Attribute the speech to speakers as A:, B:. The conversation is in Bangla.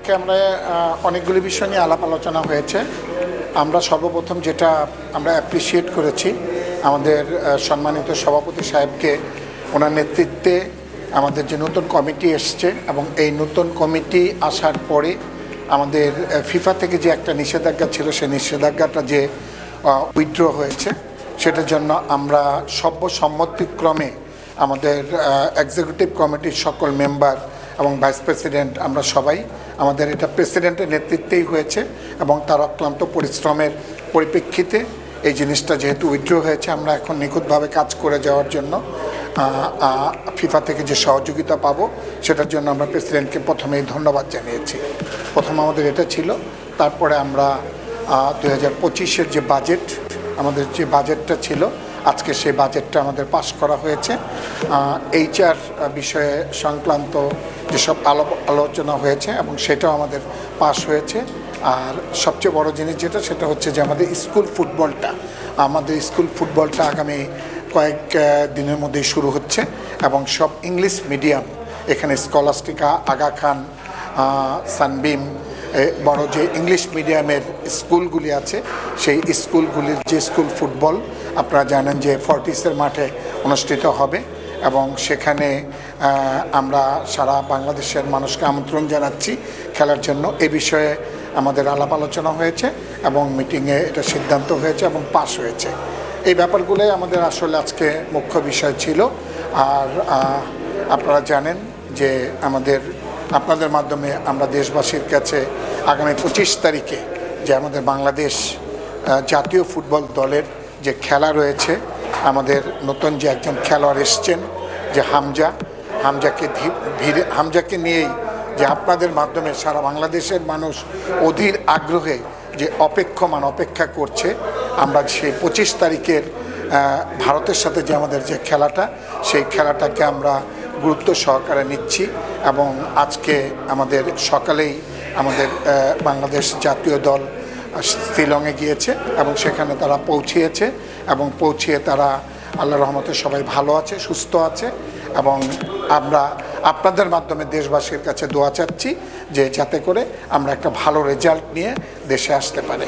A: আজকে আমরা অনেকগুলি বিষয় নিয়ে আলাপ আলোচনা হয়েছে। আমরা সর্বপ্রথম যেটা আমরা অ্যাপ্রিসিয়েট করেছি আমাদের সম্মানিত সভাপতি সাহেবকে, ওনার নেতৃত্বে আমাদের যে নতুন কমিটি এসছে এবং এই নতুন কমিটি আসার পরে আমাদের ফিফা থেকে যে একটা নিষেধাজ্ঞা ছিল সেই নিষেধাজ্ঞাটা যে উইথড্র হয়েছে, সেটার জন্য আমরা সর্বসম্মতিক্রমে আমাদের এক্সিকিউটিভ কমিটির সকল মেম্বার এবং ভাইস প্রেসিডেন্ট আমরা সবাই, আমাদের এটা প্রেসিডেন্টের নেতৃত্বেই হয়েছে এবং তার অক্লান্ত পরিশ্রমের পরিপ্রেক্ষিতে এই জিনিসটা যেহেতু উইথড্র হয়েছে, আমরা এখন নিখুঁতভাবে কাজ করে যাওয়ার জন্য ফিফা থেকে যে সহযোগিতা পাবো সেটার জন্য আমরা প্রেসিডেন্টকে প্রথমেই ধন্যবাদ জানিয়েছি। প্রথম আমাদের এটা ছিল। তারপরে আমরা 2025-এর যে বাজেট, আমাদের যে বাজেটটা ছিল, আজকে সেই বাজেটটা আমাদের পাশ করা হয়েছে। এইচআর বিষয়ে সংক্রান্ত যেসব আলোচনা হয়েছে এবং সেটাও আমাদের পাশ হয়েছে। আর সবচেয়ে বড় জিনিস যেটা, সেটা হচ্ছে যে আমাদের স্কুল ফুটবলটা আগামী কয়েক দিনের মধ্যেই শুরু হচ্ছে এবং সব ইংলিশ মিডিয়াম, এখানে স্কলাস্টিকা, আগা খান, সানবিম, বড় যে ইংলিশ মিডিয়ামের স্কুলগুলি আছে, সেই স্কুলগুলির যে স্কুল ফুটবল আপনারা জানেন যে ফর্টিসের মাঠে অনুষ্ঠিত হবে এবং সেখানে আমরা সারা বাংলাদেশের মানুষকে আমন্ত্রণ জানাচ্ছি খেলার জন্য। এ বিষয়ে আমাদের আলাপ আলোচনা হয়েছে এবং মিটিংয়ে এটা সিদ্ধান্ত হয়েছে এবং পাস হয়েছে। এই ব্যাপারগুলোই আমাদের আসলে আজকে মুখ্য বিষয় ছিল। আর আপনারা জানেন যে আপনাদের মাধ্যমে আমরা দেশবাসীর কাছে আগামী 25 তারিখে যে আমাদের বাংলাদেশ জাতীয় ফুটবল দলের যে খেলা রয়েছে, আমাদের নতুন যে একজন খেলোয়াড় এসছেন যে হামজাকে নিয়েই যে আপনাদের মাধ্যমে সারা বাংলাদেশের মানুষ অধীর আগ্রহে যে অপেক্ষা করছে, আমরা সেই 25 তারিখের ভারতের সাথে যে আমাদের যে খেলাটা, সেই খেলাটাকে আমরা গুরুত্ব সহকারে নিচ্ছি এবং আজকে আমাদের সকালেই আমাদের বাংলাদেশ জাতীয় দল শিলংয়ে গিয়েছে এবং সেখানে তারা পৌঁছিয়েছে এবং পৌঁছিয়ে তারা আল্লাহর রহমতে সবাই ভালো আছে, সুস্থ আছে এবং আমরা আপনাদের মাধ্যমে দেশবাসীর কাছে দোয়া চাচ্ছি যে যাতে করে আমরা একটা ভালো রেজাল্ট নিয়ে দেশে আসতে পারি।